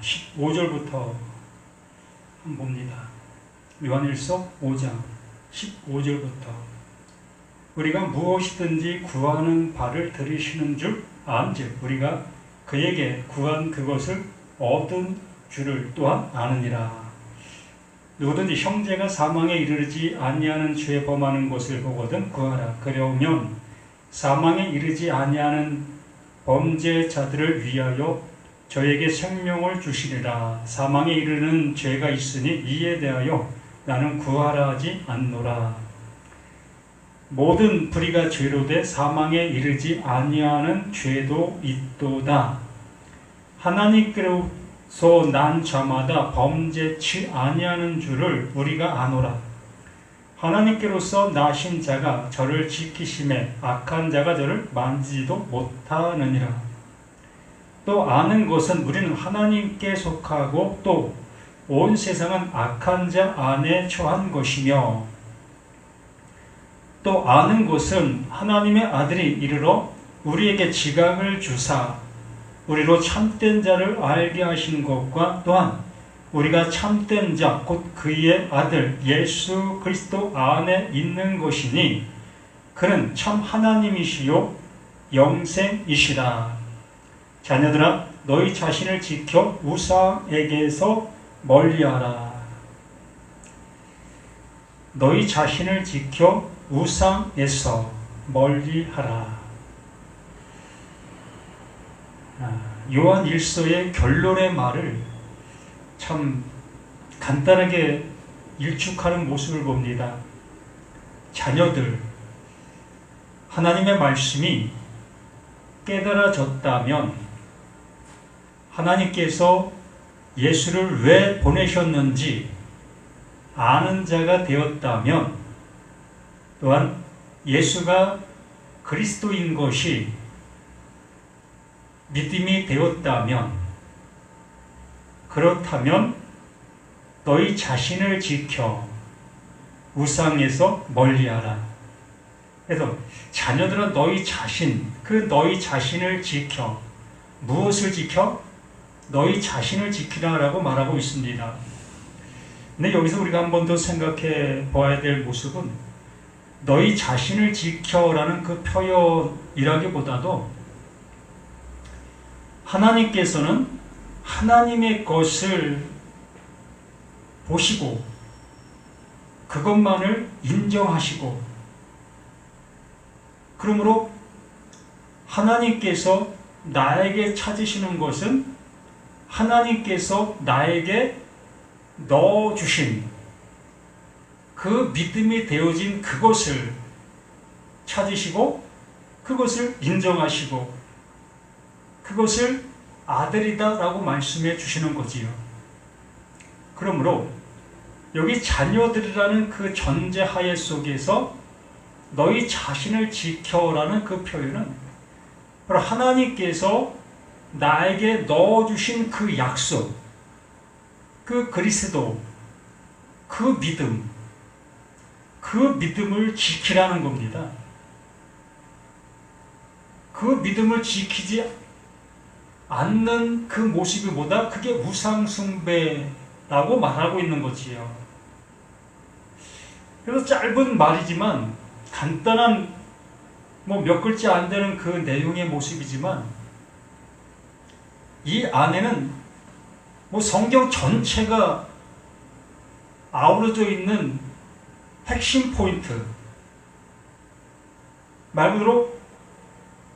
15절부터 한번 봅니다. 요한일서 5장 15절부터 우리가 무엇이든지 구하는 바를 들으시는 줄 안즉 우리가 그에게 구한 그것을 얻은 줄을 또한 아느니라. 누구든지 형제가 사망에 이르지 아니하는 죄 범하는 것을 보거든 구하라. 그러면 사망에 이르지 아니하는 범죄자들을 위하여 저에게 생명을 주시리라. 사망에 이르는 죄가 있으니 이에 대하여 나는 구하라 하지 않노라. 모든 불의가 죄로 돼 사망에 이르지 아니하는 죄도 있도다. 하나님께로서 난 자마다 범죄치 아니하는 줄을 우리가 아노라. 하나님께로서 나신 자가 저를 지키심에 악한 자가 저를 만지지도 못하느니라. 또 아는 것은 우리는 하나님께 속하고 또 온 세상은 악한 자 안에 처한 것이며 또 아는 것은 하나님의 아들이 이르러 우리에게 지각을 주사 우리로 참된 자를 알게 하신 것과 또한 우리가 참된 자 곧 그의 아들 예수 그리스도 안에 있는 것이니 그는 참 하나님이시요 영생이시라. 자녀들아 너희 자신을 지켜 우상에게서 멀리하라. 너희 자신을 지켜 우상에서 멀리하라. 요한 1서의 결론의 말을 참 간단하게 일축하는 모습을 봅니다. 자녀들, 하나님의 말씀이 깨달아졌다면 하나님께서 예수를 왜 보내셨는지 아는 자가 되었다면 또한 예수가 그리스도인 것이 믿음이 되었다면 그렇다면 너희 자신을 지켜 우상에서 멀리하라. 그래서 자녀들은 너희 자신, 그 너희 자신을 지켜 무엇을 지켜? 너희 자신을 지키라라고 말하고 있습니다. 근데 여기서 우리가 한 번 더 생각해 보아야 될 모습은 너희 자신을 지켜라는 그 표현이라기보다도 하나님께서는 하나님의 것을 보시고 그것만을 인정하시고 그러므로 하나님께서 나에게 찾으시는 것은 하나님께서 나에게 넣어주신 그 믿음이 되어진 그것을 찾으시고 그것을 인정하시고 그것을 아들이다 라고 말씀해 주시는 거지요. 그러므로 여기 자녀들이라는 그 전제하에 속에서 너희 자신을 지켜라는 그 표현은 바로 하나님께서 나에게 넣어주신 그 약속, 그 그리스도, 그 믿음을 지키라는 겁니다. 그 믿음을 지키지 않는 그 모습이 뭐다? 그게 우상숭배라고 말하고 있는 거지요. 그래서 짧은 말이지만 간단한 몇 글자 안 되는 그 내용의 모습이지만 이 안에는 성경 전체가 아우러져 있는 핵심 포인트, 말 그대로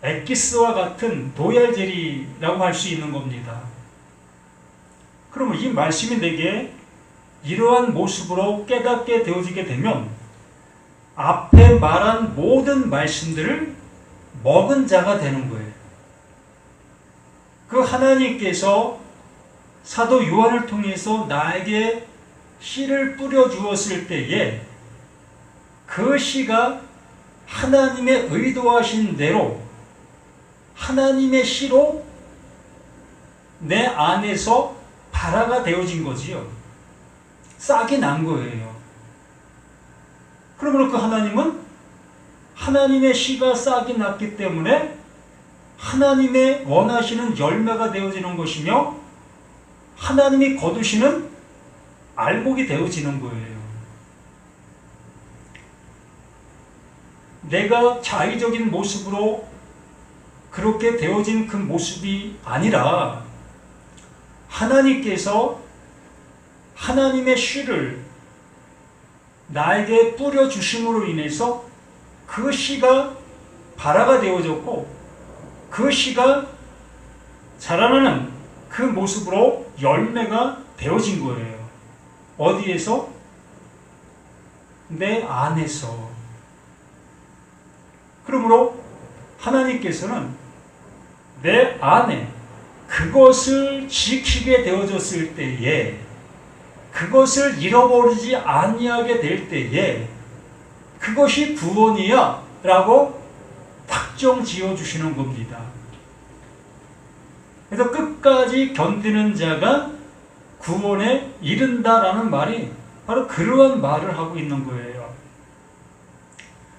엑기스와 같은 도열젤이라고 할 수 있는 겁니다. 그러면 이 말씀이 내게 이러한 모습으로 깨닫게 되어지게 되면 앞에 말한 모든 말씀들을 먹은 자가 되는 거예요. 그 하나님께서 사도 요한을 통해서 나에게 씨를 뿌려 주었을 때에 그 씨가 하나님의 의도하신 대로 하나님의 씨로 내 안에서 발화가 되어진 거지요. 싹이 난 거예요. 그러므로 그 하나님은 하나님의 씨가 싹이 났기 때문에 하나님의 원하시는 열매가 되어지는 것이며 하나님이 거두시는 알곡이 되어지는 거예요. 내가 자의적인 모습으로 그렇게 되어진 그 모습이 아니라 하나님께서 하나님의 씨를 나에게 뿌려주심으로 인해서 그 씨가 발화가 되어졌고 그 씨가 자라나는 그 모습으로 열매가 되어진 거예요. 어디에서? 내 안에서. 그러므로 하나님께서는 내 안에 그것을 지키게 되어졌을 때에, 그것을 잃어버리지 아니하게 될 때에 그것이 구원이야 라고 확정 지어주시는 겁니다. 그래서 끝까지 견디는 자가 구원에 이른다라는 말이 바로 그러한 말을 하고 있는 거예요.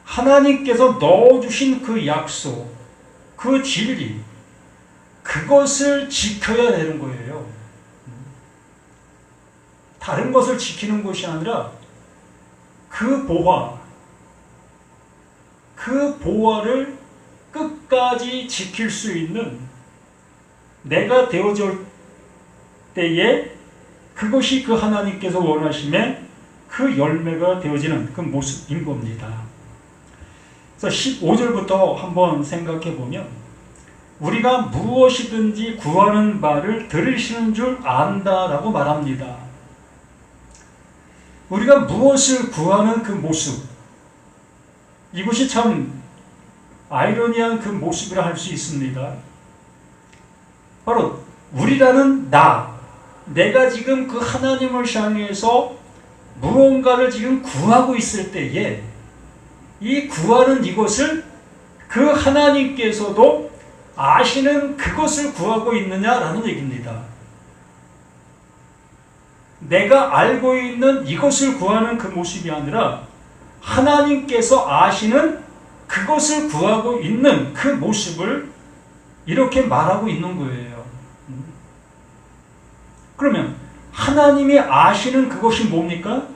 하나님께서 넣어주신 그 약속, 그 진리, 그것을 지켜야 되는 거예요. 다른 것을 지키는 것이 아니라 그 보화를 끝까지 지킬 수 있는 내가 되어질 때에 그것이 그 하나님께서 원하심에 그 열매가 되어지는 그 모습인 겁니다. 그래서 15절부터 한번 생각해 보면 우리가 무엇이든지 구하는 바를 들으시는 줄 안다라고 말합니다. 우리가 무엇을 구하는 그 모습, 이것이 참 아이러니한 그 모습이라 할 수 있습니다. 바로 우리라는 내가 지금 그 하나님을 향해서 무언가를 지금 구하고 있을 때에 이 구하는 이것을 그 하나님께서도 아시는 그것을 구하고 있느냐라는 얘기입니다. 내가 알고 있는 이것을 구하는 그 모습이 아니라 하나님께서 아시는 그것을 구하고 있는 그 모습을 이렇게 말하고 있는 거예요. 그러면 하나님이 아시는 그것이 뭡니까?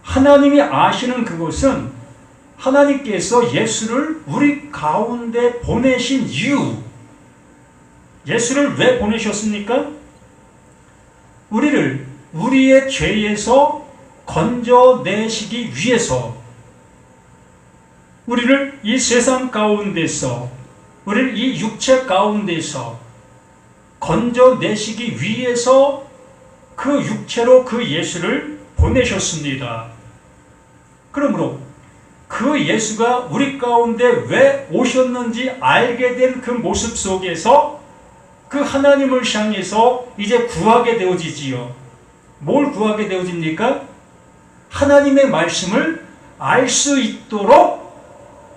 하나님이 아시는 그것은 하나님께서 예수를 우리 가운데 보내신 이유, 예수를 왜 보내셨습니까? 우리를 우리의 죄에서 건져내시기 위해서, 우리를 이 세상 가운데서, 우리를 이 육체 가운데서 건져내시기 위해서 그 육체로 그 예수를 보내셨습니다. 그러므로 그 예수가 우리 가운데 왜 오셨는지 알게 된 그 모습 속에서 그 하나님을 향해서 이제 구하게 되어지지요. 뭘 구하게 되어집니까? 하나님의 말씀을 알 수 있도록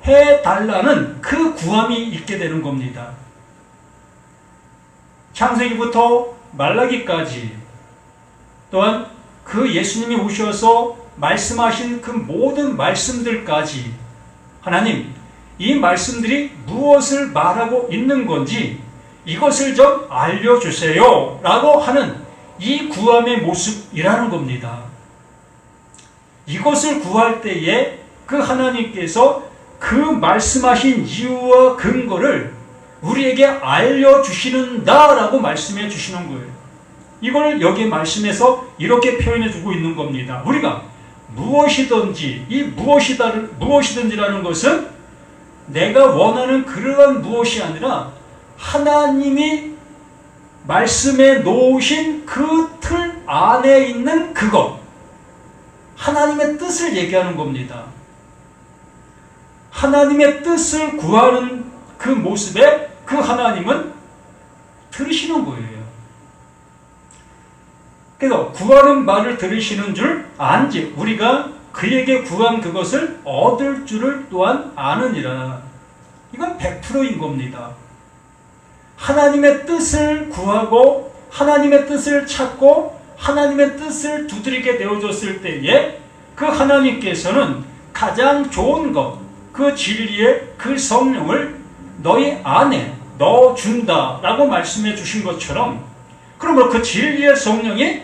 해달라는 그 구함이 있게 되는 겁니다. 창세기부터 말라기까지, 또한 그 예수님이 오셔서 말씀하신 그 모든 말씀들까지 하나님, 이 말씀들이 무엇을 말하고 있는 건지 이것을 좀 알려주세요 라고 하는 이 구함의 모습이라는 겁니다. 이것을 구할 때에 그 하나님께서 그 말씀하신 이유와 근거를 우리에게 알려주시는다라고 말씀해 주시는 거예요. 이걸 여기 말씀에서 이렇게 표현해 주고 있는 겁니다. 우리가 무엇이든지, 이 무엇이든지라는 것은 내가 원하는 그러한 무엇이 아니라 하나님이 말씀해 놓으신 그 틀 안에 있는 그것, 하나님의 뜻을 얘기하는 겁니다. 하나님의 뜻을 구하는 그 모습에 그 하나님은 들으시는 거예요. 그래서 구하는 말을 들으시는 줄 안지 우리가 그에게 구한 그것을 얻을 줄을 또한 아느니라. 이건 100%인 겁니다. 하나님의 뜻을 구하고 하나님의 뜻을 찾고 하나님의 뜻을 두드리게 되어졌을 때에 그 하나님께서는 가장 좋은 것, 그 진리의 그 성령을 너희 안에 넣어준다라고 말씀해 주신 것처럼 그러므로 그 진리의 성령이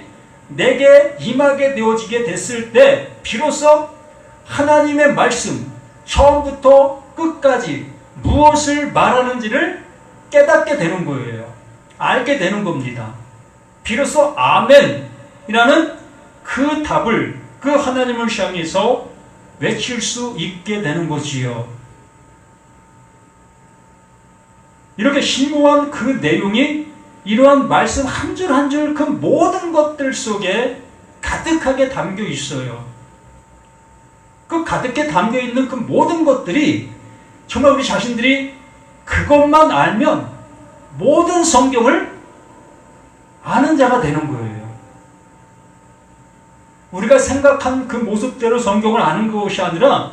내게 임하게 되어지게 됐을 때 비로소 하나님의 말씀 처음부터 끝까지 무엇을 말하는지를 깨닫게 되는 거예요. 알게 되는 겁니다. 비로소 아멘이라는 그 답을 그 하나님을 향해서 외칠 수 있게 되는 거지요. 이렇게 심오한 그 내용이 이러한 말씀 한 줄 한 줄 그 모든 것들 속에 가득하게 담겨 있어요. 그 가득하게 담겨 있는 그 모든 것들이 정말 우리 자신들이 그것만 알면 모든 성경을 아는 자가 되는 거예요. 우리가 생각한 그 모습대로 성경을 아는 것이 아니라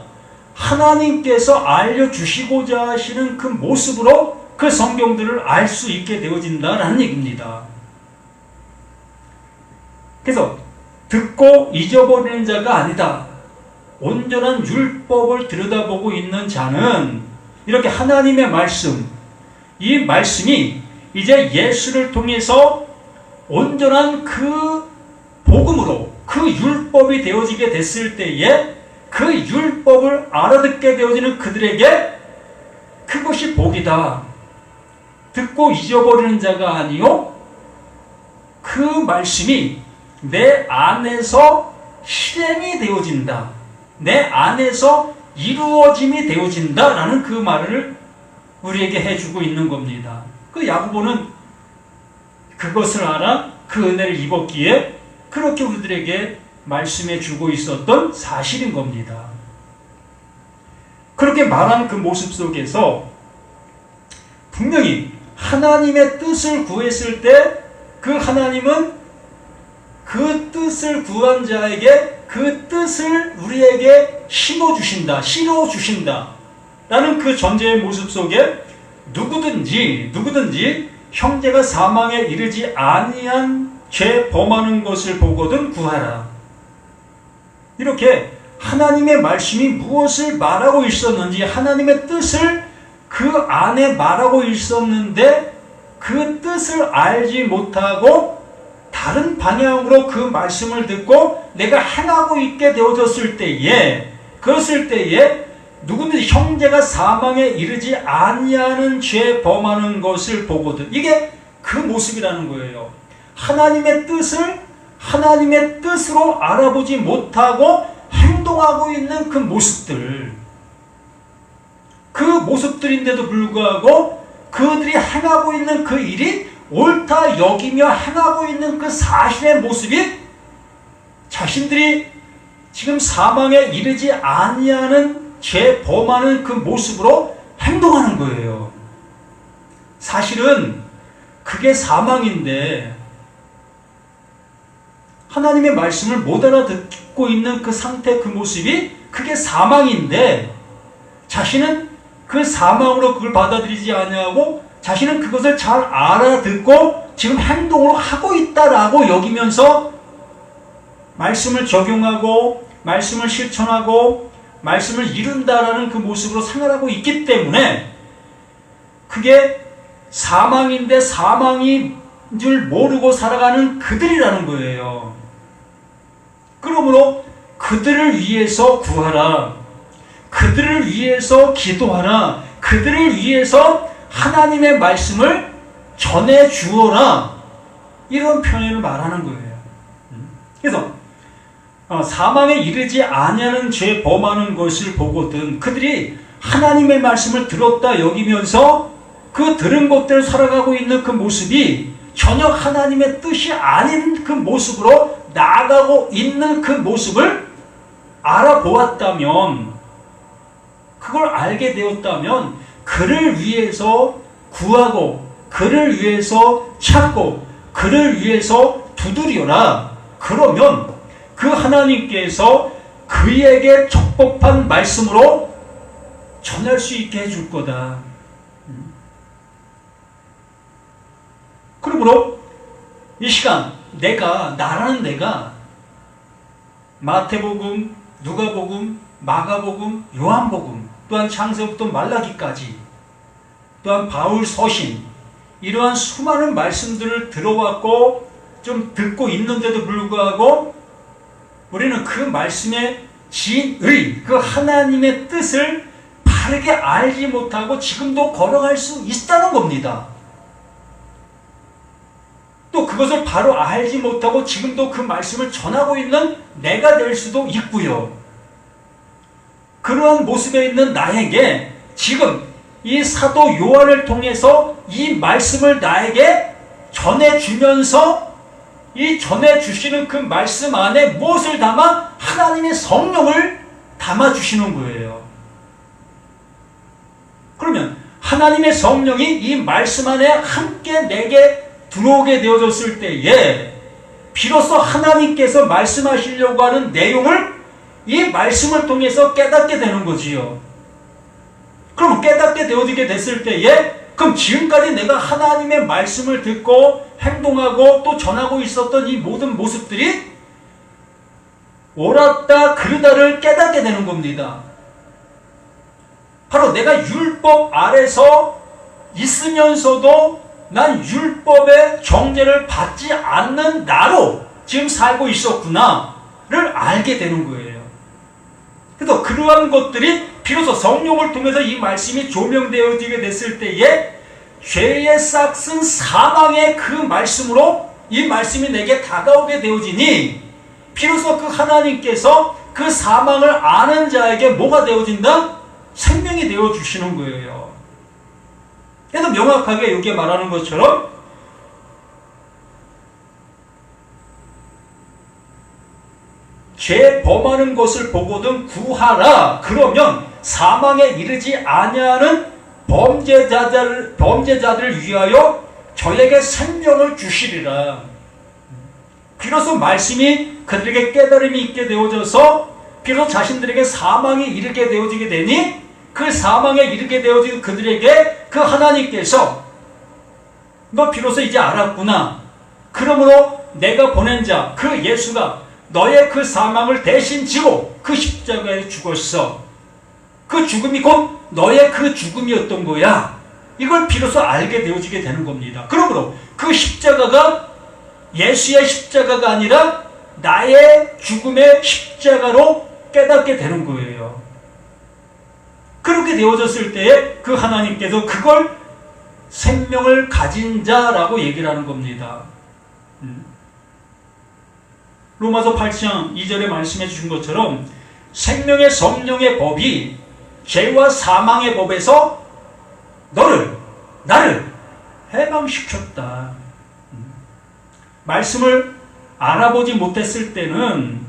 하나님께서 알려주시고자 하시는 그 모습으로 그 성경들을 알 수 있게 되어진다라는 얘기입니다. 그래서 듣고 잊어버리는 자가 아니다. 온전한 율법을 들여다보고 있는 자는 이렇게 하나님의 말씀, 이 말씀이 이제 예수를 통해서 온전한 그 복음으로 그 율법이 되어지게 됐을 때에 그 율법을 알아듣게 되어지는 그들에게 그것이 복이다. 듣고 잊어버리는 자가 아니요 그 말씀이 내 안에서 실행이 되어진다. 내 안에서 이루어짐이 되어진다라는 그 말을 우리에게 해주고 있는 겁니다. 그 야고보는 그것을 알아 그 은혜를 입었기에 그렇게 우리들에게 말씀해 주고 있었던 사실인 겁니다. 그렇게 말한 그 모습 속에서 분명히 하나님의 뜻을 구했을 때 그 하나님은 그 뜻을 구한 자에게 그 뜻을 우리에게 심어주신다, 실어주신다 라는 그 전제의 모습 속에 누구든지 형제가 사망에 이르지 아니한 죄 범하는 것을 보거든 구하라. 이렇게 하나님의 말씀이 무엇을 말하고 있었는지 하나님의 뜻을 그 안에 말하고 있었는데 그 뜻을 알지 못하고 다른 방향으로 그 말씀을 듣고 내가 행하고 있게 되어졌을 때에 누구든지 형제가 사망에 이르지 아니하는 죄 범하는 것을 보거든. 이게 그 모습이라는 거예요. 하나님의 뜻으로 알아보지 못하고 행동하고 있는 그 모습들, 그 모습들인데도 불구하고 그들이 행하고 있는 그 일이 옳다 여기며 행하고 있는 그 사실의 모습이 자신들이 지금 사망에 이르지 아니하는 죄 범하는 그 모습으로 행동하는 거예요. 사실은 그게 사망인데 하나님의 말씀을 못 알아듣고 있는 그 상태, 그 모습이 그게 사망인데 자신은 그 사망으로 그걸 받아들이지 아니하고 자신은 그것을 잘 알아듣고 지금 행동으로 하고 있다라고 여기면서 말씀을 적용하고 말씀을 실천하고 말씀을 이룬다라는 그 모습으로 생활하고 있기 때문에 그게 사망인데 사망인 줄 모르고 살아가는 그들이라는 거예요. 그러므로 그들을 위해서 구하라. 그들을 위해서 기도하라. 그들을 위해서 하나님의 말씀을 전해 주어라. 이런 표현을 말하는 거예요. 그래서 사망에 이르지 아니하는 죄 범하는 것을 보거든 그들이 하나님의 말씀을 들었다 여기면서 그 들은 것대로 살아가고 있는 그 모습이 전혀 하나님의 뜻이 아닌 그 모습으로 나아가고 있는 그 모습을 알아보았다면, 그걸 알게 되었다면 그를 위해서 구하고 그를 위해서 찾고 그를 위해서 두드려라. 그러면 그 하나님께서 그에게 적법한 말씀으로 전할 수 있게 해줄 거다. 그러므로 이 시간 나라는 내가 마태복음, 누가복음, 마가복음, 요한복음, 또한 창세부터 말라기까지, 또한 바울 서신, 이러한 수많은 말씀들을 들어왔고 좀 듣고 있는데도 불구하고 우리는 그 말씀의 진의, 그 하나님의 뜻을 바르게 알지 못하고 지금도 걸어갈 수 있다는 겁니다. 또 그것을 바로 알지 못하고 지금도 그 말씀을 전하고 있는 내가 될 수도 있고요. 그러한 모습에 있는 나에게 지금 이 사도 요한을 통해서 이 말씀을 나에게 전해주면서 이 전해주시는 그 말씀 안에 무엇을 담아? 하나님의 성령을 담아주시는 거예요. 그러면 하나님의 성령이 이 말씀 안에 함께 내게 들어오게 되어졌을 때에 비로소 하나님께서 말씀하시려고 하는 내용을 이 말씀을 통해서 깨닫게 되는 거지요. 그럼 깨닫게 되어지게 됐을 때에 그럼 지금까지 내가 하나님의 말씀을 듣고 행동하고 또 전하고 있었던 이 모든 모습들이 옳았다 그르다를 깨닫게 되는 겁니다. 바로 내가 율법 아래서 있으면서도 난 율법의 정죄를 받지 않는 나로 지금 살고 있었구나를 알게 되는 거예요. 그래서 그러한 것들이 비로소 성령을 통해서 이 말씀이 조명되어지게 됐을 때에 죄의 싹슨 사망의 그 말씀으로 이 말씀이 내게 다가오게 되어지니 비로소 그 하나님께서 그 사망을 아는 자에게 뭐가 되어진다? 생명이 되어주시는 거예요. 그래서 명확하게 여기에 말하는 것처럼 죄 범하는 것을 보거든 구하라. 그러면 사망에 이르지 아니하는 범죄자들을 위하여 저에게 생명을 주시리라. 비로소 말씀이 그들에게 깨달음이 있게 되어져서 비로소 자신들에게 사망에 이르게 되어지게 되니 그 사망에 이르게 되어진 그들에게 그 하나님께서 너 비로소 이제 알았구나. 그러므로 내가 보낸 자 그 예수가 너의 그 사망을 대신 지고 그 십자가에 죽었어. 그 죽음이 곧 너의 그 죽음이었던 거야. 이걸 비로소 알게 되어지게 되는 겁니다. 그러므로 그 십자가가 예수의 십자가가 아니라 나의 죽음의 십자가로 깨닫게 되는 거예요. 그렇게 되어졌을 때에 그 하나님께서 그걸 생명을 가진 자라고 얘기를 하는 겁니다. 로마서 8장 2절에 말씀해 주신 것처럼 생명의 성령의 법이 죄와 사망의 법에서 나를 해방시켰다. 말씀을 알아보지 못했을 때는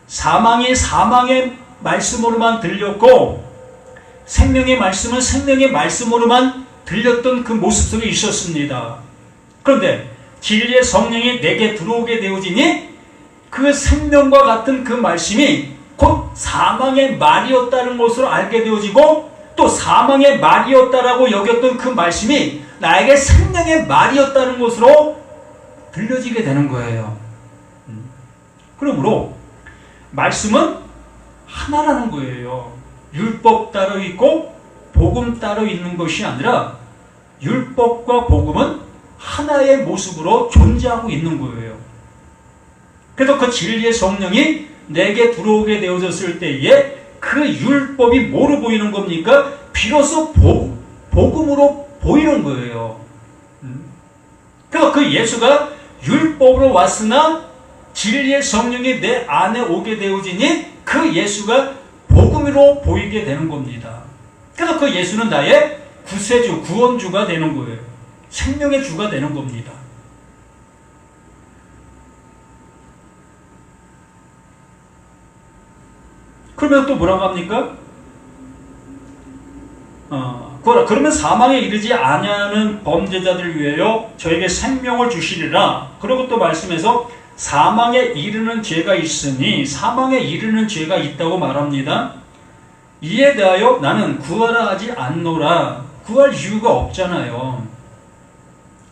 사망이 사망의 말씀으로만 들렸고 생명의 말씀은 생명의 말씀으로만 들렸던 그 모습 속에 있었습니다. 그런데 진리의 성령이 내게 들어오게 되어지니 그 생명과 같은 그 말씀이 곧 사망의 말이었다는 것으로 알게 되어지고 또 사망의 말이었다라고 여겼던 그 말씀이 나에게 생명의 말이었다는 것으로 들려지게 되는 거예요. 그러므로 말씀은 하나라는 거예요. 율법 따로 있고 복음 따로 있는 것이 아니라 율법과 복음은 하나의 모습으로 존재하고 있는 거예요. 그래서 그 진리의 성령이 내게 들어오게 되어졌을 때에 그 율법이 뭐로 보이는 겁니까? 비로소 복음으로 보이는 거예요. 그래서 그 예수가 율법으로 왔으나 진리의 성령이 내 안에 오게 되어지니 그 예수가 복음으로 보이게 되는 겁니다. 그래서 그 예수는 나의 구세주, 구원주가 되는 거예요. 생명의 주가 되는 겁니다. 그러면 또 뭐라고 합니까? 그러면 사망에 이르지 아니하는 범죄자들을 위하여 저에게 생명을 주시리라. 그리고 또 말씀해서 사망에 이르는 죄가 있으니 사망에 이르는 죄가 있다고 말합니다. 이에 대하여 나는 구하라 하지 않노라. 구할 이유가 없잖아요.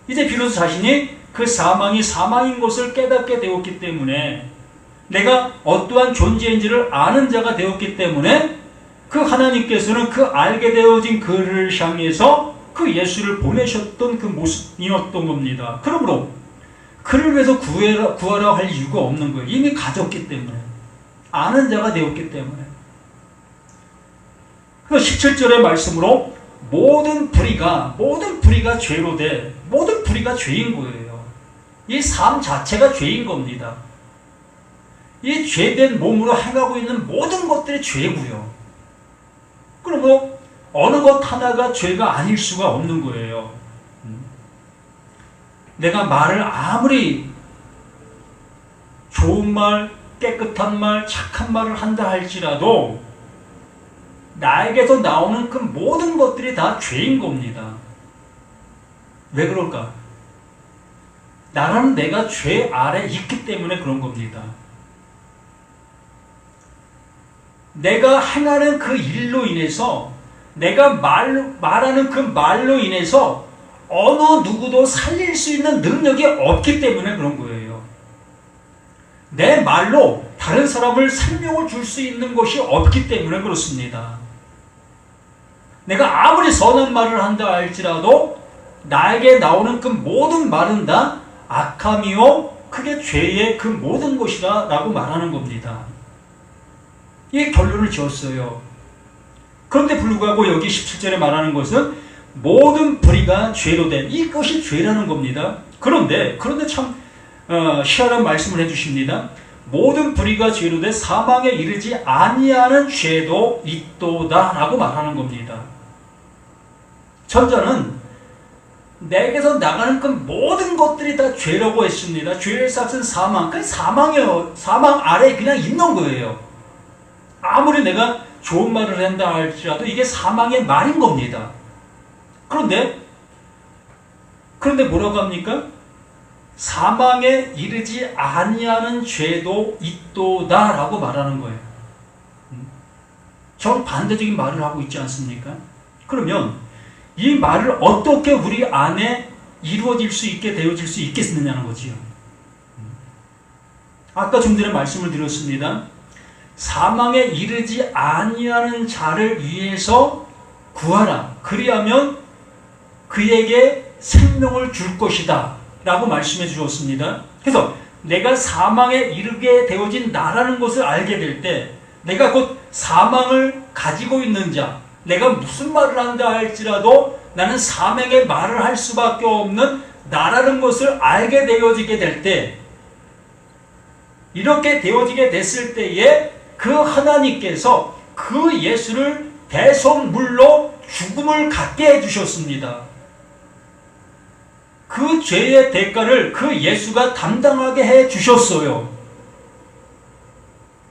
이제 비로소 자신이 그 사망이 사망인 것을 깨닫게 되었기 때문에 내가 어떠한 존재인지를 아는 자가 되었기 때문에 그 하나님께서는 그 알게 되어진 그를 향해서 그 예수를 보내셨던 그 모습이었던 겁니다. 그러므로 그를 위해서 구하라 할 이유가 없는 거예요. 이미 가졌기 때문에. 아는 자가 되었기 때문에. 그래서 17절의 말씀으로 모든 불의가 죄로 돼. 모든 불의가 죄인 거예요. 이 삶 자체가 죄인 겁니다. 이 죄된 몸으로 행하고 있는 모든 것들이 죄고요. 그러므로 어느 것 하나가 죄가 아닐 수가 없는 거예요. 내가 말을 아무리 좋은 말, 깨끗한 말, 착한 말을 한다 할지라도 나에게서 나오는 그 모든 것들이 다 죄인 겁니다. 왜 그럴까? 나라는 내가 죄 아래 있기 때문에 그런 겁니다. 내가 행하는 그 일로 인해서, 내가 말하는 그 말로 인해서 어느 누구도 살릴 수 있는 능력이 없기 때문에 그런 거예요. 내 말로 다른 사람을 생명을 줄 수 있는 것이 없기 때문에 그렇습니다. 내가 아무리 선한 말을 한다 할지라도 나에게 나오는 그 모든 말은 다 악함이요 그게 죄의 그 모든 것이다 라고 말하는 겁니다. 이 결론을 지었어요. 그런데 불구하고 여기 17절에 말하는 것은 모든 불의가 죄로 된 이것이 죄라는 겁니다. 그런데 참 희한한 말씀을 해주십니다. 모든 불의가 죄로 된 사망에 이르지 아니하는 죄도 있도다 라고 말하는 겁니다. 전자는 내게서 나가는 그 모든 것들이 다 죄라고 했습니다. 죄의 삭은 사망. 그 사망이에요. 사망 아래에 그냥 있는 거예요. 아무리 내가 좋은 말을 한다 할지라도 이게 사망의 말인 겁니다. 그런데 뭐라고 합니까? 사망에 이르지 아니하는 죄도 있도다 라고 말하는 거예요. 정반대적인 말을 하고 있지 않습니까? 그러면 이 말을 어떻게 우리 안에 이루어질 수 있게 되어질 수 있겠느냐는 거지요. 아까 좀 전에 말씀을 드렸습니다. 사망에 이르지 아니하는 자를 위해서 구하라. 그리하면 그에게 생명을 줄 것이다 라고 말씀해 주었습니다. 그래서 내가 사망에 이르게 되어진 나라는 것을 알게 될 때 내가 곧 사망을 가지고 있는 자, 내가 무슨 말을 한다 할지라도 나는 사망의 말을 할 수밖에 없는 나라는 것을 알게 되어지게 될 때, 이렇게 되어지게 됐을 때에 그 하나님께서 그 예수를 대속물로 죽음을 갖게 해주셨습니다. 그 죄의 대가를 그 예수가 담당하게 해주셨어요.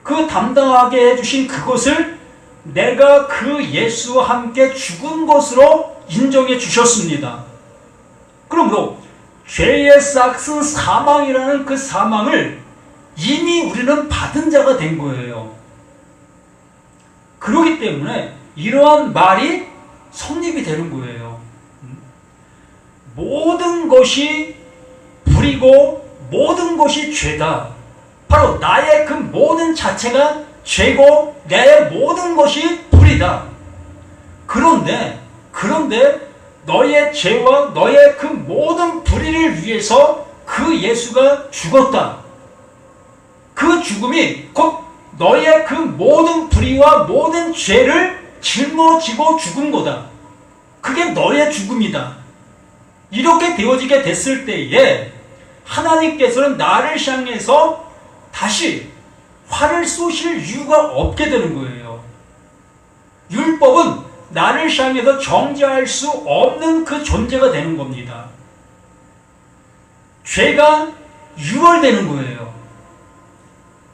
그 담당하게 해주신 그것을 내가 그 예수와 함께 죽은 것으로 인정해 주셨습니다. 그러므로 죄의 싹은 사망이라는 그 사망을 이미 우리는 받은 자가 된 거예요. 그렇기 때문에 이러한 말이 성립이 되는 거예요. 모든 것이 불이고 모든 것이 죄다. 바로 나의 그 모든 자체가 죄고 내 모든 것이 불이다. 그런데 너의 죄와 너의 그 모든 불의를 위해서 그 예수가 죽었다. 그 죽음이 곧 너의 그 모든 불의와 모든 죄를 짊어지고 죽은 거다. 그게 너의 죽음이다. 이렇게 되어지게 됐을 때에 하나님께서는 나를 향해서 다시 화를 쏘실 이유가 없게 되는 거예요. 율법은 나를 향해서 정죄할 수 없는 그 존재가 되는 겁니다. 죄가 유월되는 거예요.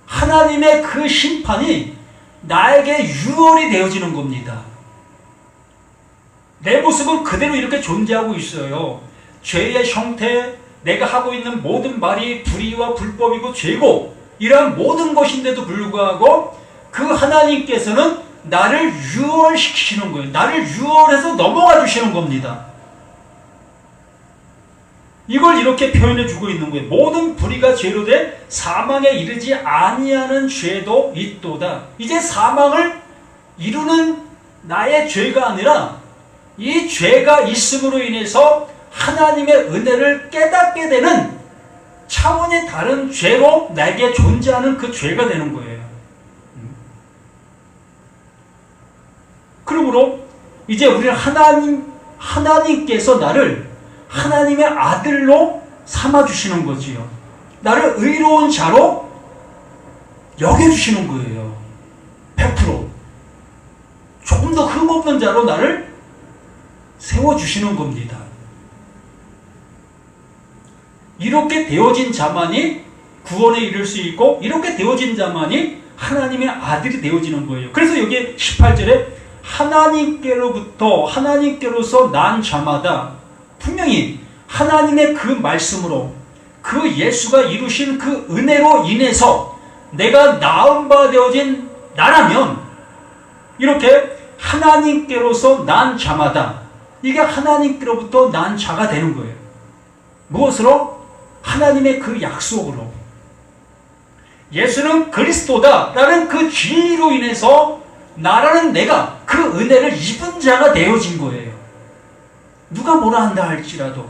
하나님의 그 심판이 나에게 유월이 되어지는 겁니다. 내 모습은 그대로 이렇게 존재하고 있어요. 죄의 형태, 내가 하고 있는 모든 말이 불의와 불법이고 죄고 이러한 모든 것인데도 불구하고 그 하나님께서는 나를 유월시키시는 거예요. 나를 유월해서 넘어가 주시는 겁니다. 이걸 이렇게 표현해 주고 있는 거예요. 모든 불의가 죄로 된 사망에 이르지 아니하는 죄도 있도다. 이제 사망을 이루는 나의 죄가 아니라 이 죄가 있음으로 인해서 하나님의 은혜를 깨닫게 되는 차원이 다른 죄로 내게 존재하는 그 죄가 되는 거예요. 그러므로 이제 우리는 하나님께서 나를 하나님의 아들로 삼아주시는 거지요. 나를 의로운 자로 여겨주시는 거예요. 100%. 조금 더 흠없는 자로 나를 세워주시는 겁니다. 이렇게 되어진 자만이 구원에 이를 수 있고, 이렇게 되어진 자만이 하나님의 아들이 되어지는 거예요. 그래서 여기 18절에 하나님께로서 난 자마다 분명히 하나님의 그 말씀으로, 그 예수가 이루신 그 은혜로 인해서 내가 나은 바 되어진 나라면, 이렇게 하나님께로서 난 자마다, 이게 하나님께로부터 난 자가 되는 거예요. 무엇으로? 하나님의 그 약속으로. 예수는 그리스도다라는 그 진리로 인해서 나라는 내가 그 은혜를 입은 자가 되어진 거예요. 누가 뭐라 한다 할지라도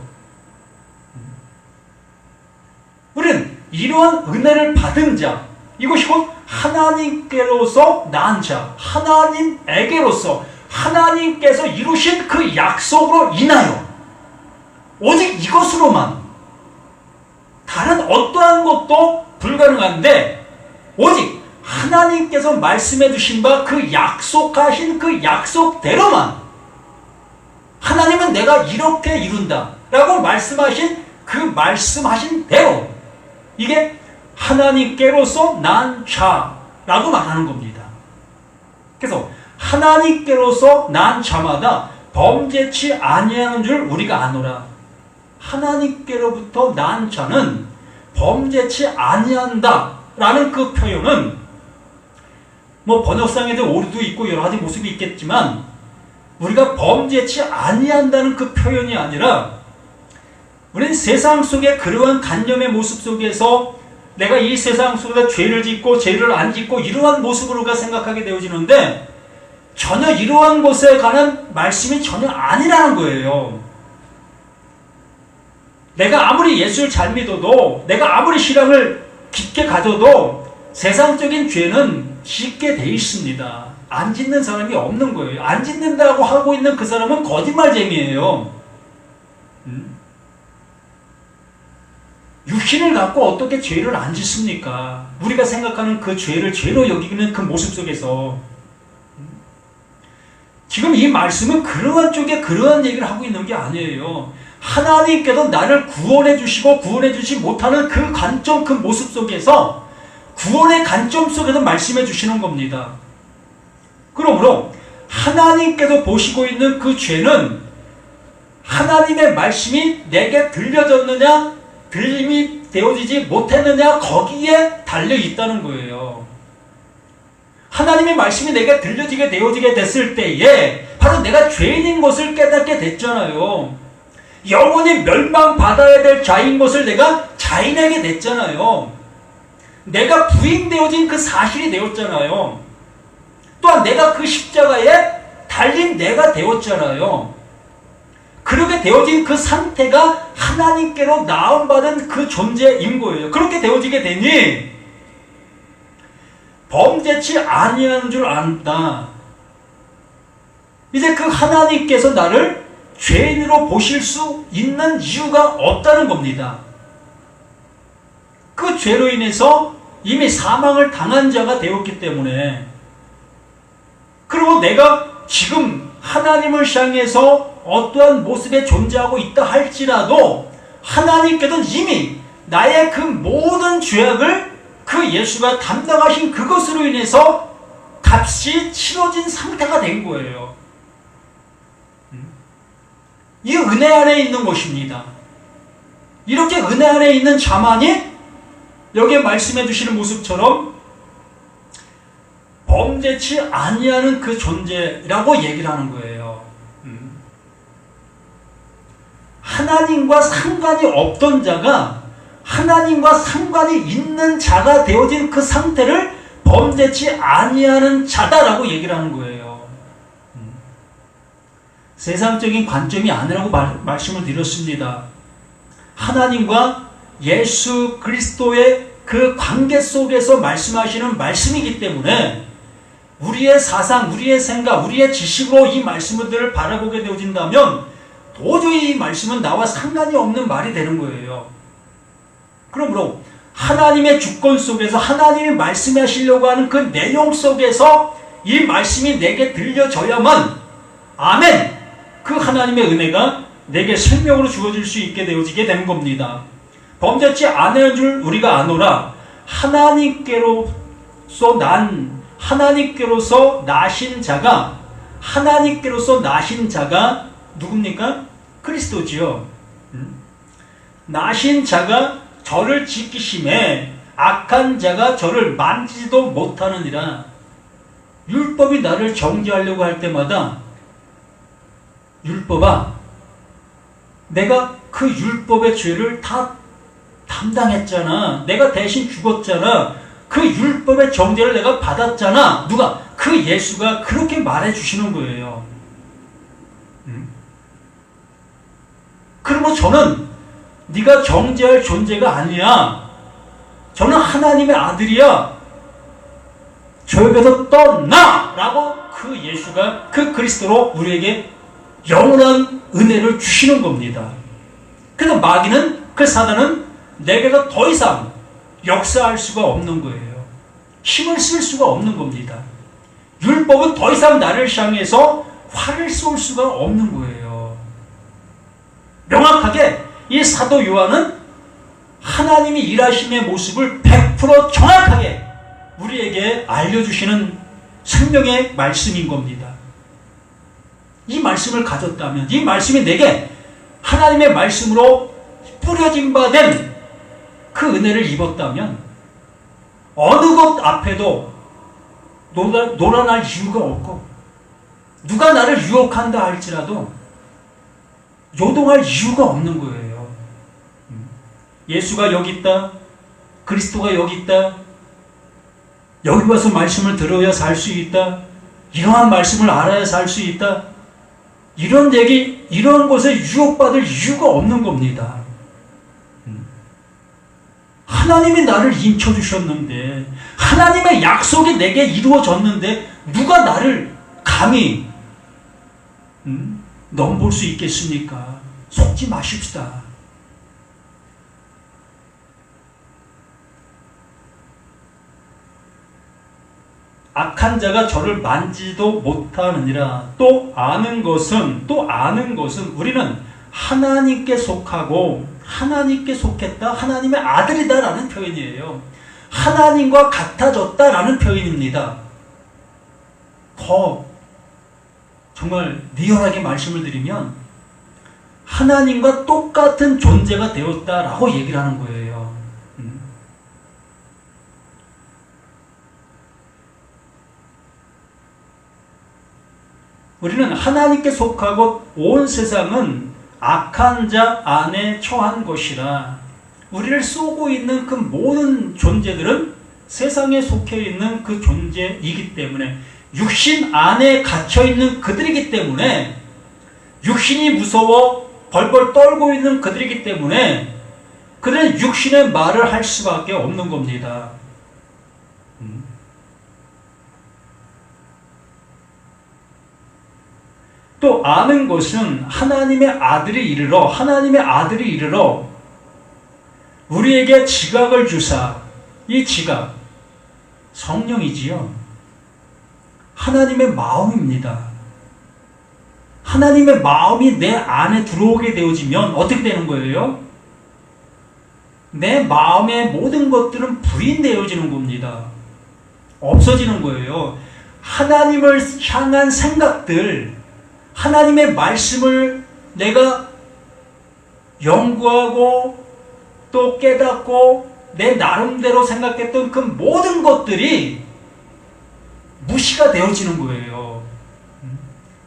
우리는 이러한 은혜를 받은 자, 이것이 곧 하나님께로서 난 자, 하나님에게로서 하나님께서 이루신 그 약속으로 인하여 오직 이것으로만, 다른 어떠한 것도 불가능한데 오직 하나님께서 말씀해 주신 바 그 약속하신 그 약속대로만, 하나님은 내가 이렇게 이룬다 라고 말씀하신 그 말씀하신 대로, 이게 하나님께로서 난 자라고 말하는 겁니다. 그래서 하나님께로서 난 자마다 범죄치 아니하는 줄 우리가 아노라. 하나님께로부터 난 자는 범죄치 아니한다 라는 그 표현은 번역상에도 오류도 있고 여러 가지 모습이 있겠지만, 우리가 범죄치 아니한다는 그 표현이 아니라, 우리는 세상 속에 그러한 간념의 모습 속에서 내가 이 세상 속에서 죄를 짓고 죄를 안 짓고 이러한 모습으로 우리가 생각하게 되어지는데, 전혀 이러한 것에 관한 말씀이 전혀 아니라는 거예요. 내가 아무리 예수를 잘 믿어도, 내가 아무리 신앙을 깊게 가져도 세상적인 죄는 짓게 돼 있습니다. 안 짓는 사람이 없는 거예요. 안 짓는다고 하고 있는 그 사람은 거짓말쟁이에요. 육신을 갖고 어떻게 죄를 안 짓습니까? 우리가 생각하는 그 죄를 죄로 여기는 그 모습 속에서 지금 이 말씀은 그러한 쪽에 그러한 얘기를 하고 있는 게 아니에요. 하나님께서 나를 구원해 주시고 구원해 주지 못하는 그 관점, 그 모습 속에서, 구원의 관점 속에서 말씀해 주시는 겁니다. 그러므로 하나님께서 보시고 있는 그 죄는 하나님의 말씀이 내게 들려졌느냐, 들림이 되어지지 못했느냐, 거기에 달려 있다는 거예요. 하나님의 말씀이 내게 들려지게 되어지게 됐을 때에 바로 내가 죄인인 것을 깨닫게 됐잖아요. 영원히 멸망받아야 될 자인 것을 내가 자인하게 됐잖아요. 내가 부인되어진 그 사실이 되었잖아요. 또한 내가 그 십자가에 달린 내가 되었잖아요. 그렇게 되어진 그 상태가 하나님께로 나음받은 그 존재인 거예요. 그렇게 되어지게 되니 범죄치 아니하는 줄 안다. 이제 그 하나님께서 나를 죄인으로 보실 수 있는 이유가 없다는 겁니다. 그 죄로 인해서 이미 사망을 당한 자가 되었기 때문에, 그리고 내가 지금 하나님을 향해서 어떠한 모습에 존재하고 있다 할지라도 하나님께서는 이미 나의 그 모든 죄악을 그 예수가 담당하신 그것으로 인해서 값이 치러진 상태가 된 거예요. 이 은혜 안에 있는 것입니다. 이렇게 은혜 안에 있는 자만이 여기에 말씀해 주시는 모습처럼 범죄치 아니하는 그 존재라고 얘기를 하는 거예요. 하나님과 상관이 없던 자가 하나님과 상관이 있는 자가 되어진 그 상태를 범죄치 아니하는 자다라고 얘기를 하는 거예요. 세상적인 관점이 아니라고 말씀을 드렸습니다. 하나님과 예수 그리스도의 그 관계 속에서 말씀하시는 말씀이기 때문에 우리의 사상, 우리의 생각, 우리의 지식으로 이 말씀들을 바라보게 되어진다면 도저히 이 말씀은 나와 상관이 없는 말이 되는 거예요. 그러므로 하나님의 주권 속에서 하나님이 말씀하시려고 하는 그 내용 속에서 이 말씀이 내게 들려져야만 아멘! 그 하나님의 은혜가 내게 생명으로 주어질 수 있게 되어지게 되는 겁니다. 범죄치 않은 줄 우리가 아노라. 하나님께로서 나신 자가 누굽니까? 그리스도지요. 나신 자가 저를 지키심에 악한 자가 저를 만지지도 못하느니라. 율법이 나를 정죄하려고 할 때마다 율법아, 내가 그 율법의 죄를 다 담당했잖아. 내가 대신 죽었잖아. 그 율법의 정죄를 내가 받았잖아. 누가? 그 예수가 그렇게 말해 주시는 거예요. 그러면 저는 네가 정죄할 존재가 아니야. 저는 하나님의 아들이야. 저에게서 떠나! 라고 그 예수가 그 그리스도로 우리에게 영원한 은혜를 주시는 겁니다. 그래서 마귀는, 그 사단은 내게서 더 이상 역사할 수가 없는 거예요. 힘을 쓸 수가 없는 겁니다. 율법은 더 이상 나를 향해서 활을 쏠 수가 없는 거예요. 명확하게 이 사도 요한은 하나님이 일하심의 모습을 100% 정확하게 우리에게 알려주시는 생명의 말씀인 겁니다. 이 말씀을 가졌다면, 이 말씀이 내게 하나님의 말씀으로 뿌려진 바 된 그 은혜를 입었다면 어느 것 앞에도 놀아날 이유가 없고 누가 나를 유혹한다 할지라도 요동할 이유가 없는 거예요. 예수가 여기 있다. 그리스도가 여기 있다. 여기 와서 말씀을 들어야 살 수 있다. 이러한 말씀을 알아야 살 수 있다. 이런 얘기, 이런 것에 유혹받을 이유가 없는 겁니다. 하나님이 나를 인쳐주셨는데, 하나님의 약속이 내게 이루어졌는데 누가 나를 감히 넘볼 수 있겠습니까? 속지 마십시다. 악한 자가 저를 만지도 못하느니라. 또 아는 것은 우리는 하나님께 속하고 하나님께 속했다, 하나님의 아들이다라는 표현이에요. 하나님과 같아졌다라는 표현입니다. 더 정말 리얼하게 말씀을 드리면 하나님과 똑같은 존재가 되었다라고 얘기를 하는 거예요. 우리는 하나님께 속하고 온 세상은 악한 자 안에 처한 것이라. 우리를 쏘고 있는 그 모든 존재들은 세상에 속해 있는 그 존재이기 때문에, 육신 안에 갇혀 있는 그들이기 때문에, 육신이 무서워 벌벌 떨고 있는 그들이기 때문에 그들은 육신의 말을 할 수밖에 없는 겁니다. 또 아는 것은 하나님의 아들이 이르러 우리에게 지각을 주사. 이 지각, 성령이지요. 하나님의 마음입니다. 하나님의 마음이 내 안에 들어오게 되어지면 어떻게 되는 거예요? 내 마음의 모든 것들은 부인되어지는 겁니다. 없어지는 거예요. 하나님을 향한 생각들, 하나님의 말씀을 내가 연구하고 또 깨닫고 내 나름대로 생각했던 그 모든 것들이 무시가 되어지는 거예요.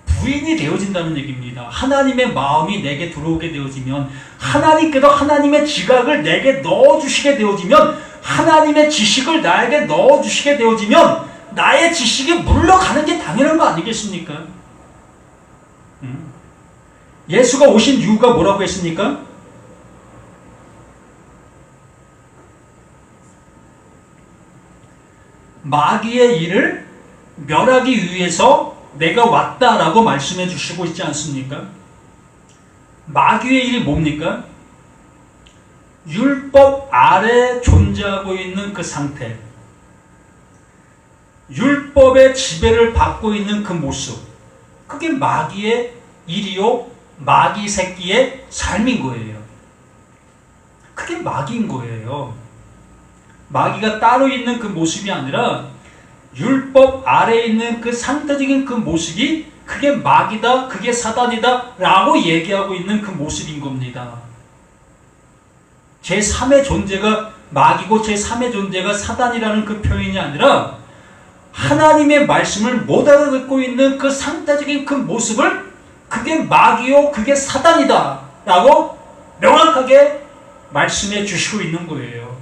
부인이 되어진다는 얘기입니다. 하나님의 마음이 내게 들어오게 되어지면, 하나님께서 하나님의 지각을 내게 넣어주시게 되어지면, 하나님의 지식을 나에게 넣어주시게 되어지면 나의 지식이 물러가는 게 당연한 거 아니겠습니까? 예수가 오신 이유가 뭐라고 했습니까? 마귀의 일을 멸하기 위해서 내가 왔다라고 말씀해 주시고 있지 않습니까? 마귀의 일이 뭡니까? 율법 아래 존재하고 있는 그 상태, 율법의 지배를 받고 있는 그 모습, 그게 마귀의 일이요, 마귀 새끼의 삶인 거예요. 그게 마귀인 거예요. 마귀가 따로 있는 그 모습이 아니라 율법 아래에 있는 그 상태적인 그 모습이 그게 마귀다, 그게 사단이다 라고 얘기하고 있는 그 모습인 겁니다. 제3의 존재가 마귀고 제3의 존재가 사단이라는 그 표현이 아니라 하나님의 말씀을 못 알아듣고 있는 그 상태적인 그 모습을 그게 마귀요, 그게 사단이다 라고 명확하게 말씀해 주시고 있는 거예요.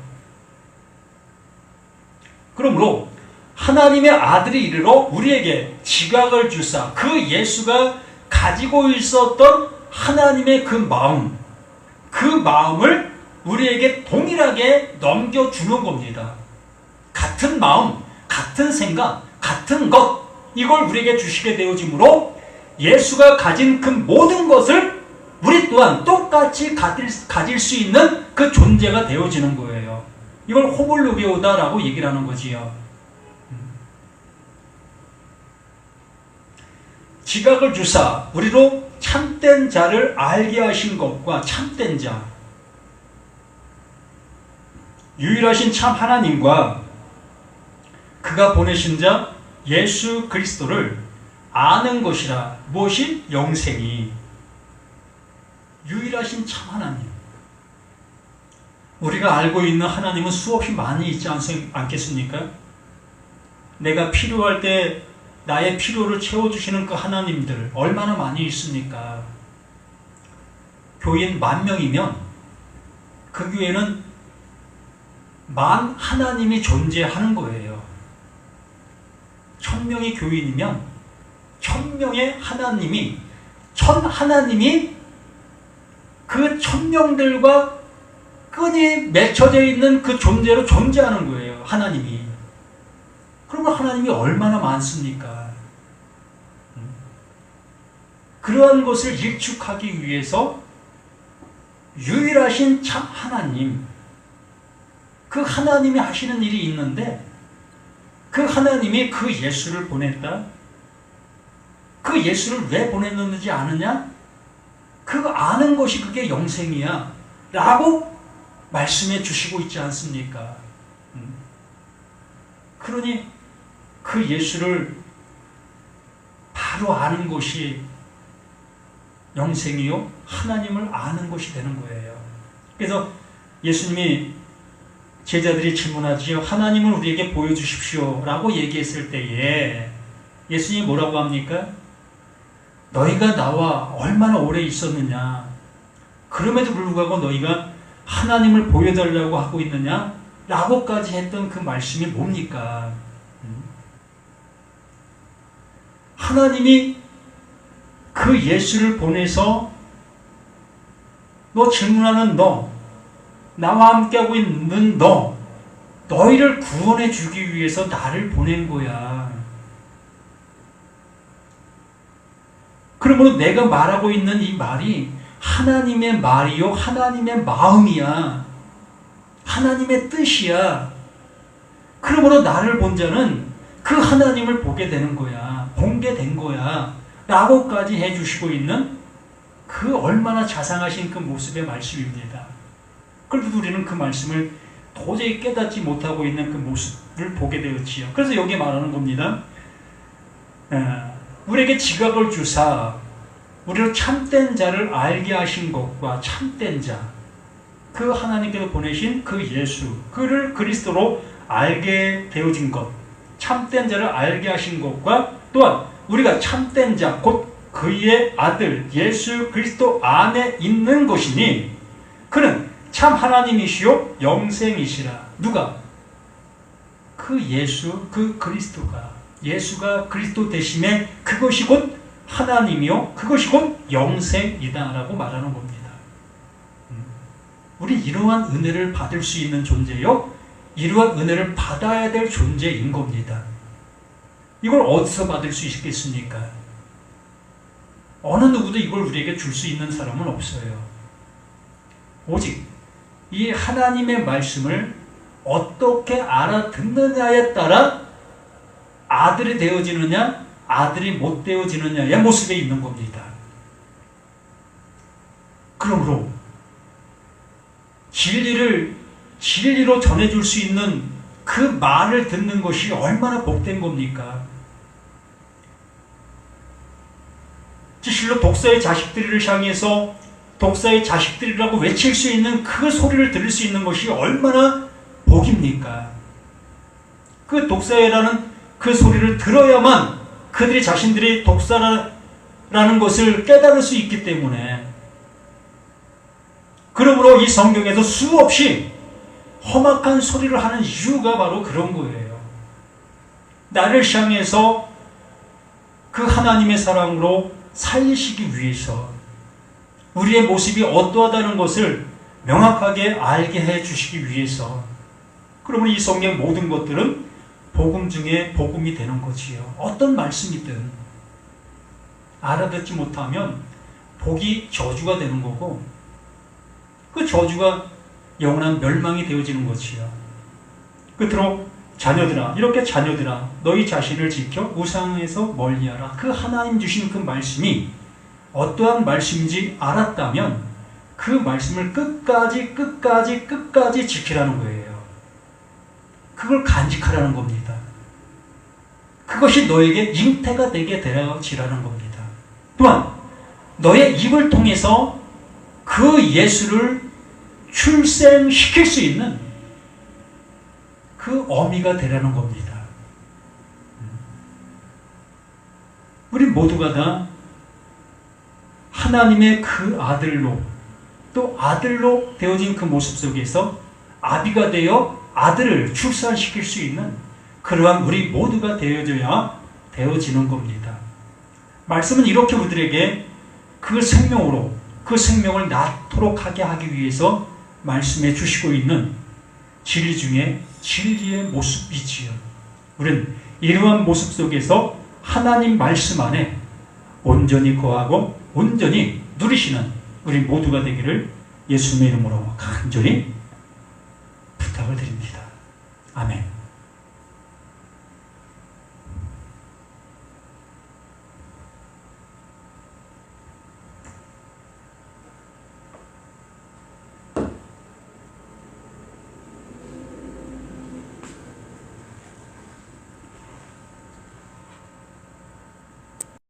그러므로 하나님의 아들이 이르러 우리에게 지각을 주사 그 예수가 가지고 있었던 하나님의 그 마음, 그 마음을 우리에게 동일하게 넘겨주는 겁니다. 같은 마음, 같은 생각, 같은 것, 이걸 우리에게 주시게 되어지므로 예수가 가진 그 모든 것을 우리 또한 똑같이 가질 수 있는 그 존재가 되어지는 거예요. 이걸 호물로게오다라고 얘기를 하는 거지요. 지각을 주사 우리로 참된 자를 알게 하신 것과 참된 자, 유일하신 참 하나님과 그가 보내신 자 예수 그리스도를 아는 것이라. 무엇이? 영생이. 유일하신 참 하나님. 우리가 알고 있는 하나님은 수없이 많이 있지 않겠습니까? 내가 필요할 때 나의 필요를 채워주시는 그 하나님들 얼마나 많이 있습니까? 교인 10,000명이면 그 교회는 만 하나님이 존재하는 거예요. 1,000명의 교인이면 1,000명의 하나님이, 하나님이 그 1,000명들과 끈이 맺혀져 있는 그 존재로 존재하는 거예요. 하나님이. 그러면 하나님이 얼마나 많습니까? 그러한 것을 일축하기 위해서 유일하신 참 하나님, 그 하나님이 하시는 일이 있는데 그 하나님이 그 예수를 보냈다. 그 예수를 왜 보냈는지 아느냐? 그거 아는 것이 그게 영생이야 라고 말씀해 주시고 있지 않습니까? 그러니 그 예수를 바로 아는 것이 영생이요, 하나님을 아는 것이 되는 거예요. 그래서 예수님이 제자들이 질문하지요. 하나님을 우리에게 보여주십시오 라고 얘기했을 때에 예수님이 뭐라고 합니까? 너희가 나와 얼마나 오래 있었느냐? 그럼에도 불구하고 너희가 하나님을 보여달라고 하고 있느냐? 라고까지 했던 그 말씀이 뭡니까? 하나님이 그 예수를 보내서 너 질문하는 너, 나와 함께하고 있는 너희를 구원해 주기 위해서 나를 보낸 거야. 그러므로 내가 말하고 있는 이 말이 하나님의 말이요, 하나님의 마음이야. 하나님의 뜻이야. 그러므로 나를 본 자는 그 하나님을 보게 되는 거야. 공개된 거야. 라고까지 해주시고 있는 그 얼마나 자상하신 그 모습의 말씀입니다. 그래도 우리는 그 말씀을 도저히 깨닫지 못하고 있는 그 모습을 보게 되었지요. 그래서 여기 말하는 겁니다. 우리에게 지각을 주사 우리로 참된 자를 알게 하신 것과 참된 자, 그 하나님께서 보내신 그 예수, 그를 그리스도로 알게 되어진 것, 참된 자를 알게 하신 것과 또한 우리가 참된 자, 곧 그의 아들 예수 그리스도 안에 있는 것이니 그는 참 하나님이시요 영생이시라. 누가? 그 예수, 그 그리스도가, 예수가 그리스도 되심에 그것이 곧 하나님이요 그것이 곧 영생이다라고 말하는 겁니다. 우리 이러한 은혜를 받을 수 있는 존재요, 이러한 은혜를 받아야 될 존재인 겁니다. 이걸 어디서 받을 수 있겠습니까? 어느 누구도 이걸 우리에게 줄 수 있는 사람은 없어요. 오직 이 하나님의 말씀을 어떻게 알아듣느냐에 따라 아들이 되어지느냐 아들이 못 되어지느냐의 모습에 있는 겁니다. 그러므로 진리를 진리로 전해줄 수 있는 그 말을 듣는 것이 얼마나 복된 겁니까? 실로 독사의 자식들을 향해서 독사의 자식들이라고 외칠 수 있는 그 소리를 들을 수 있는 것이 얼마나 복입니까? 그 독사라는 그 소리를 들어야만 그들이 자신들이 독사라는 것을 깨달을 수 있기 때문에, 그러므로 이 성경에도 수없이 험악한 소리를 하는 이유가 바로 그런 거예요. 나를 향해서 그 하나님의 사랑으로 살리시기 위해서 우리의 모습이 어떠하다는 것을 명확하게 알게 해주시기 위해서. 그러면 이 성경 모든 것들은 복음 중에 복음이 되는 거지요. 어떤 말씀이든 알아듣지 못하면 복이 저주가 되는 거고, 그 저주가 영원한 멸망이 되어지는 것이요. 끝으로 자녀들아, 이렇게 자녀들아, 너희 자신을 지켜 우상에서 멀리하라. 그 하나님 주신 그 말씀이 어떠한 말씀인지 알았다면 그 말씀을 끝까지 지키라는 거예요. 그걸 간직하라는 겁니다. 그것이 너에게 잉태가 되게 되어지라는 겁니다. 또한 너의 입을 통해서 그 예수를 출생시킬 수 있는 그 어미가 되라는 겁니다. 우리 모두가 다 하나님의 그 아들로, 또 아들로 되어진 그 모습 속에서 아비가 되어 아들을 출산시킬 수 있는 그러한 우리 모두가 되어져야 되어지는 겁니다. 말씀은 이렇게 우리들에게 그 생명으로 그 생명을 낳도록 하게 하기 위해서 말씀해 주시고 있는 진리 중에 진리의 모습이지요. 우리는 이러한 모습 속에서 하나님 말씀 안에 온전히 거하고 온전히 누리시는 우리 모두가 되기를 예수님의 이름으로 간절히 부탁을 드립니다. 아멘.